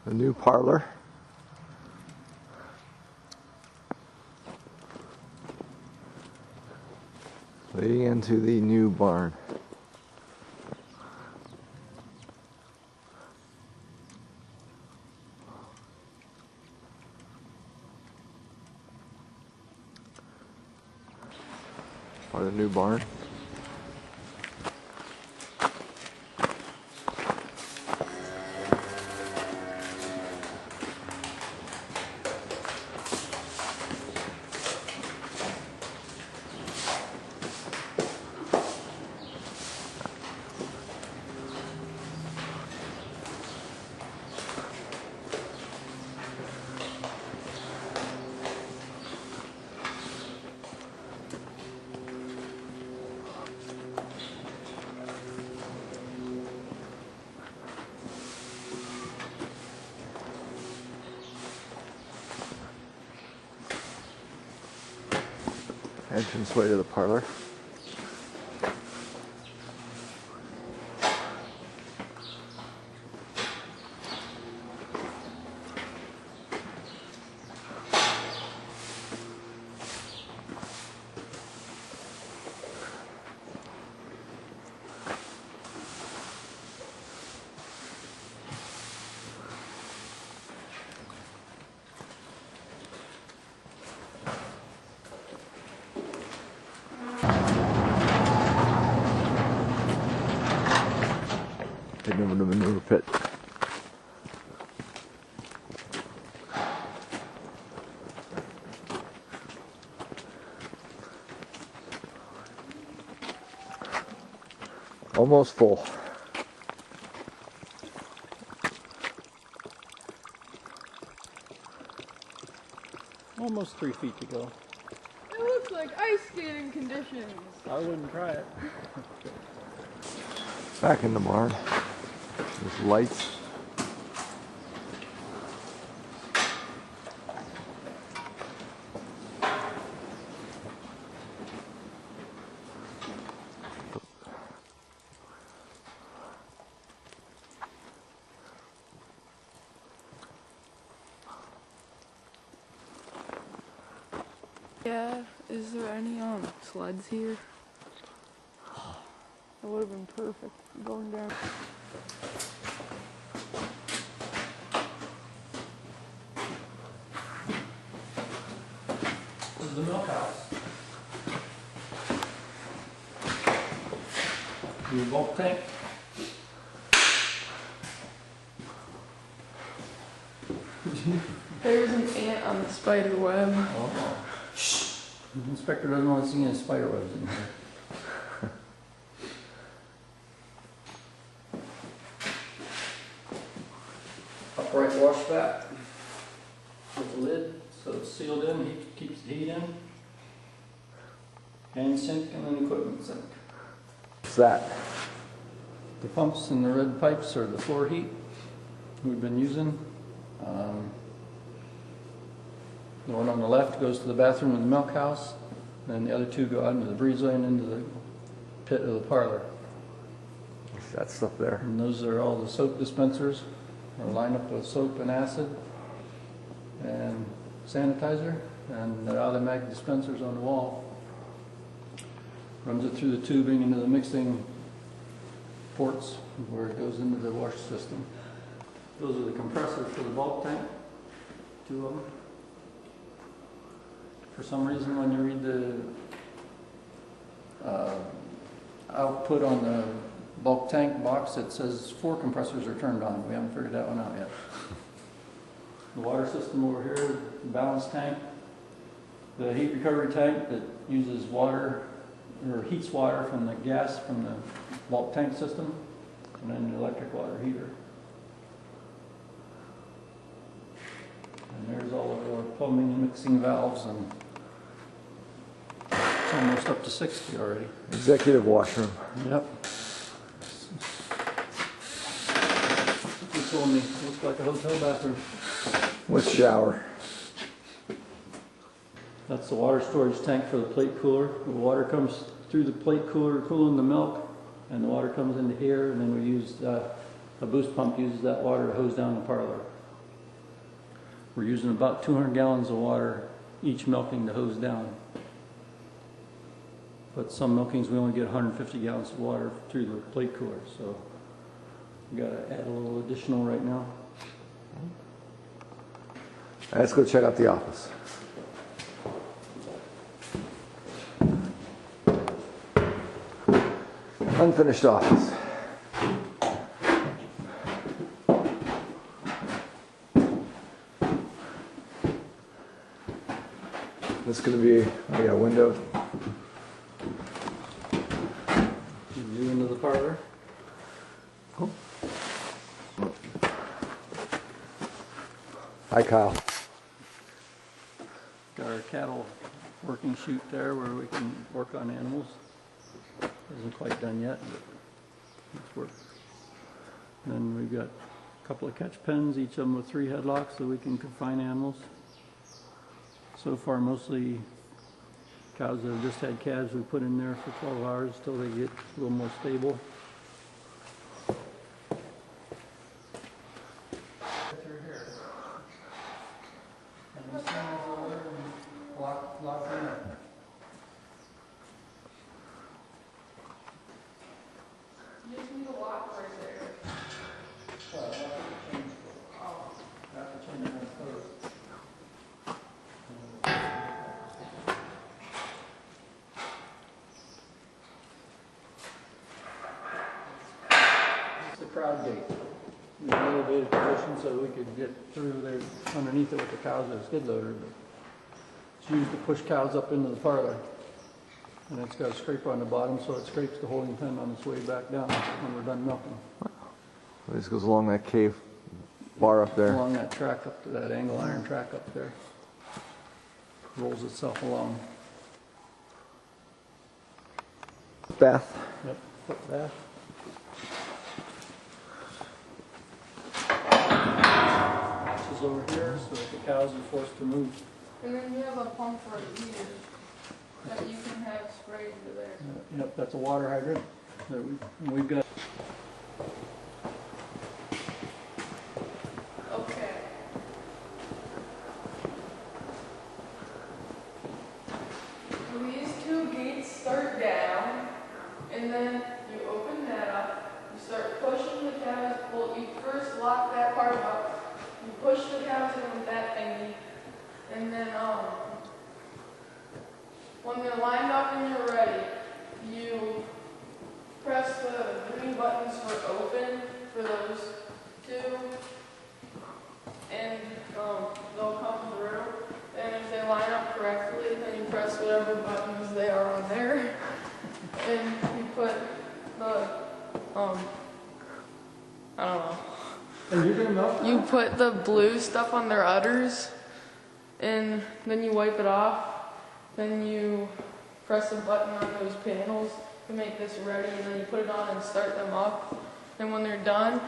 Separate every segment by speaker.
Speaker 1: The new parlor. Leading into the new barn. Part of the new barn. Entranceway to the parlor. Heading over to the manure pit. Almost full.
Speaker 2: Almost 3 feet to go.
Speaker 3: It looks like ice skating conditions.
Speaker 2: I wouldn't try it.
Speaker 1: Back in the barn. There's lights.
Speaker 3: Yeah, is there any sleds here? That would have been perfect going down.
Speaker 2: This is the milk house. Your bulk tank.
Speaker 3: There's an ant on the spider web.
Speaker 2: Oh. Shh. The inspector doesn't want to see any spider webs in here. Upright wash back with the lid so it's sealed in, keeps the heat in. Hand sink and then equipment sink.
Speaker 1: What's that?
Speaker 2: The pumps and the red pipes are the floor heat we've been using. The one on the left goes to the bathroom in the milk house, and the other two go out into the breezeway and into the pit of the parlor.
Speaker 1: What's that stuff there?
Speaker 2: And those are all the soap dispensers. Are lined up with soap and acid and sanitizer, and the automatic dispensers on the wall. Runs it through the tubing into the mixing ports where it goes into the wash system. Those are the compressors for the bulk tank, 2 of them. For some reason, when you read the output on the bulk tank box, it says 4 compressors are turned on. We haven't figured that one out yet. The water system over here, the balance tank, the heat recovery tank that uses water or heats water from the gas from the bulk tank system, and then the electric water heater. And there's all of our plumbing and mixing valves, and it's almost up to 60 already.
Speaker 1: Executive washroom.
Speaker 2: Yep. You told me, looks like a hotel bathroom.
Speaker 1: With shower.
Speaker 2: That's the water storage tank for the plate cooler. The water comes through the plate cooler, cooling the milk, and the water comes into here, and then we use a boost pump uses that water to hose down the parlor. We're using about 200 gallons of water each milking to hose down. But some milkings we only get 150 gallons of water through the plate cooler, so we gotta add a little additional right now.
Speaker 1: Let's go check out the office. Unfinished office. This is going to be, I got a window.
Speaker 2: View into the parlor.
Speaker 1: Cool. Hi, Kyle.
Speaker 2: Got our cattle working chute there where we can work on animals. Isn't quite done yet, but it's work. And then we've got a couple of catch pens, each of them with 3 headlocks so we can confine animals. So far, mostly cows that have just had calves we put in there for 12 hours till they get a little more stable. Through here. And this one is over and lock in there.
Speaker 3: You just need a lock right there.
Speaker 2: Well, I'll have to change. Oh. I have to change it on the code. It's the crowd gate. We elevated position so we could get through there underneath it with the cows with a skid loader. But it's used to push cows up into the parlor. And it's got a scraper on the bottom so it scrapes the holding pen on its way back down when we're done milking.
Speaker 1: This goes along that cave bar up there.
Speaker 2: Along that track up to that angle iron track up there. Rolls itself along.
Speaker 1: Bath.
Speaker 2: Yep, foot bath. Hatches over here so that the cows are forced to move.
Speaker 3: And then you have a pump right here that you can have sprayed to there.
Speaker 2: Yep, that's a water hydrant that we've got.
Speaker 3: Okay. So these 2 gates start down, and then you open that up. You start pushing the cows. Well, you first lock that part up. You push the cows in with that thingy, and then when they're lined up and you're ready, you press the green buttons for open for those 2, and they'll come through. And if they line up correctly, then you press whatever buttons they are on there, and you put the I don't know.
Speaker 2: And you're gonna milk?
Speaker 3: You put the blue stuff on their udders, and then you wipe it off. Then you press a button on those panels to make this ready, and then you put it on and start them up. And when they're done,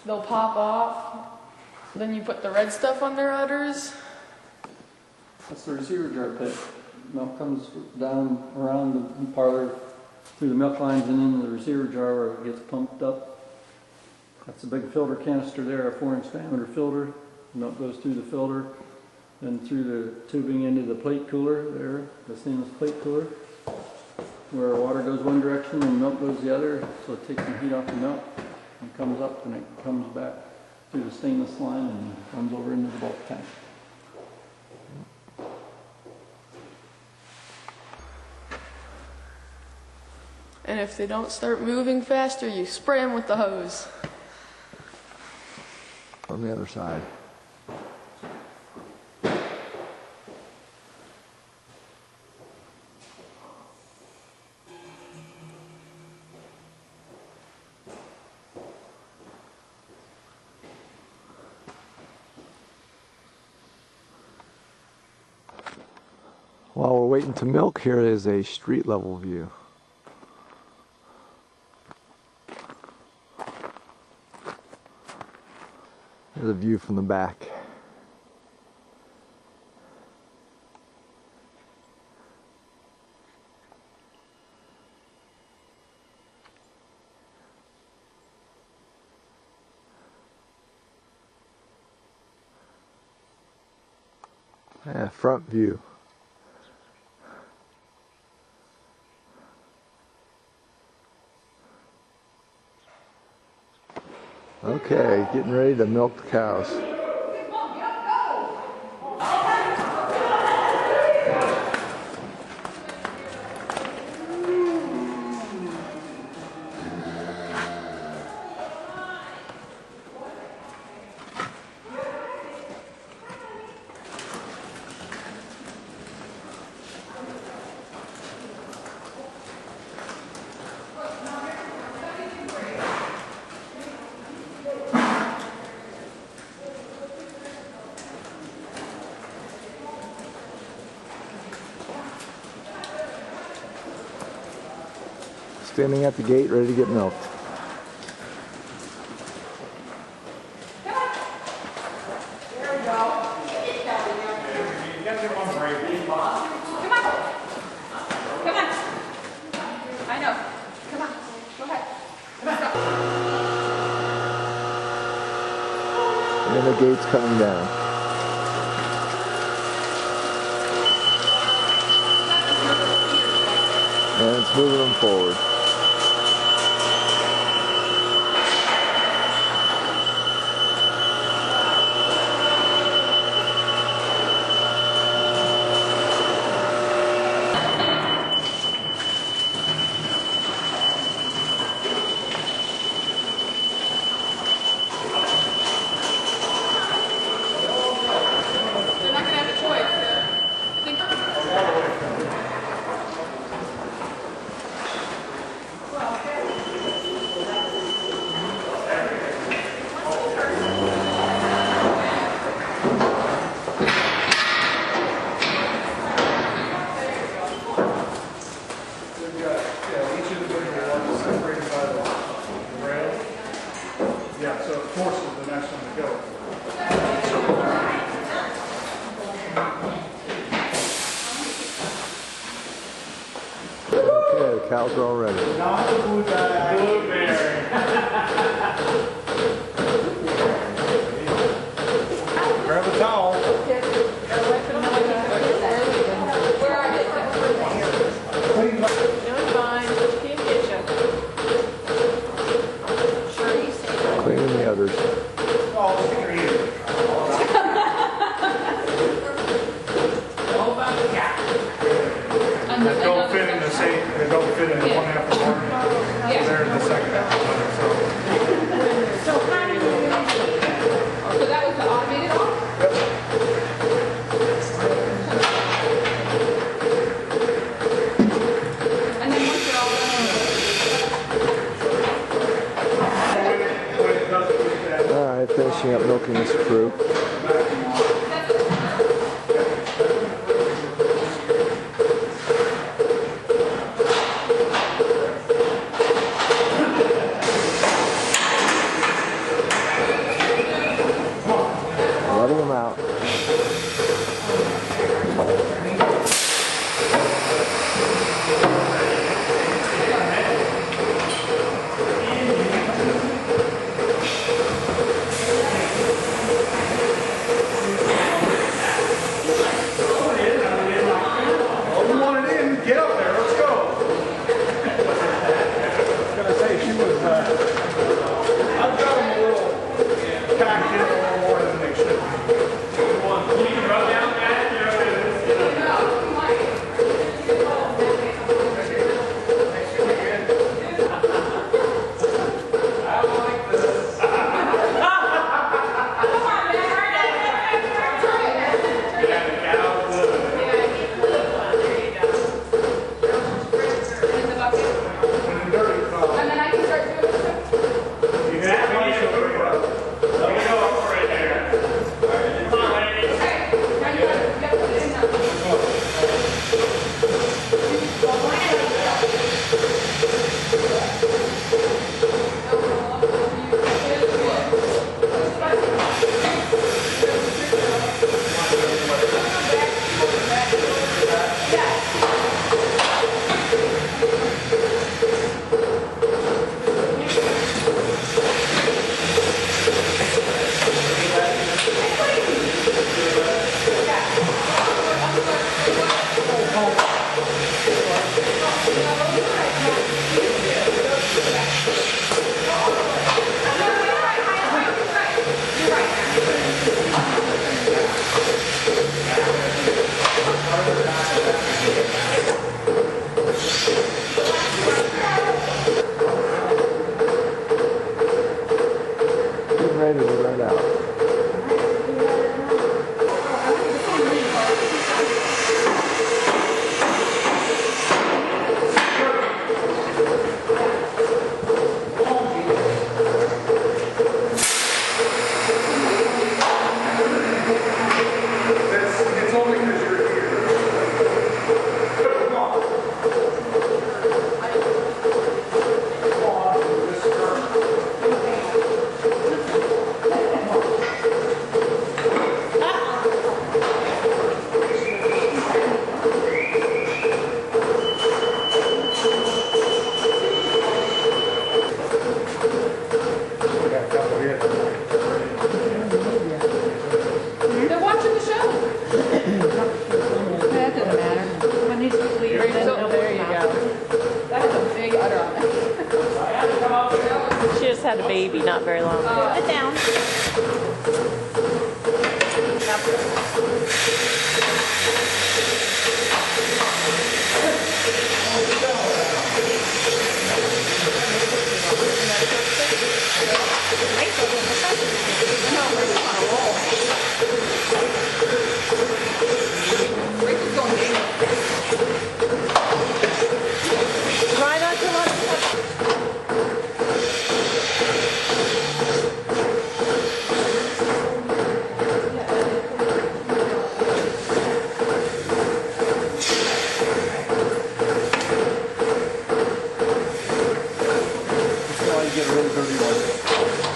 Speaker 3: they'll pop off. Then you put the red stuff on their udders.
Speaker 2: That's the receiver jar pit. Milk comes down around the parlor through the milk lines and into the receiver jar where it gets pumped up. That's a big filter canister there, a 4-inch diameter filter. Milk goes through the filter, then through the tubing into the plate cooler there, the stainless plate cooler, where water goes one direction and milk goes the other, so it takes some heat off the milk and comes up and it comes back through the stainless line and comes over into the bulk tank.
Speaker 3: And if they don't start moving faster, you spray them with the hose.
Speaker 1: On the other side. While we're waiting to milk, here is a street level view. There's a view from the back. Yeah, front view. Okay, getting ready to milk the cows. Standing at the gate, ready to get milked.
Speaker 4: There we go. You gotta get one break. Come on. Come on. I know. Come on. Go ahead. Come on.
Speaker 1: And then the gate's coming down. And it's moving them forward.
Speaker 3: They're not gonna have a choice. I think.
Speaker 2: Each individual one is separated by the rail. Yeah, so it forces the next one to go.
Speaker 1: Okay, the cows are all ready.
Speaker 4: Not the blueberry.
Speaker 2: Grab a towel.
Speaker 4: Where are they?
Speaker 3: Doing fine. Can't get you.
Speaker 4: Sure, you say.
Speaker 1: Cleaning the others.
Speaker 2: Oh, here he is.
Speaker 4: All about the cat.
Speaker 2: They don't fit in the same, they don't fit in the one after one. They're in the second after one, so.
Speaker 4: So how do you? So that was the automated one? And then once you're all done.
Speaker 1: Alright, finishing up milking this fruit. Letting them out.
Speaker 5: just had a baby not very long ago. Sit down. Try not to let it
Speaker 2: That's why you get a really dirty one.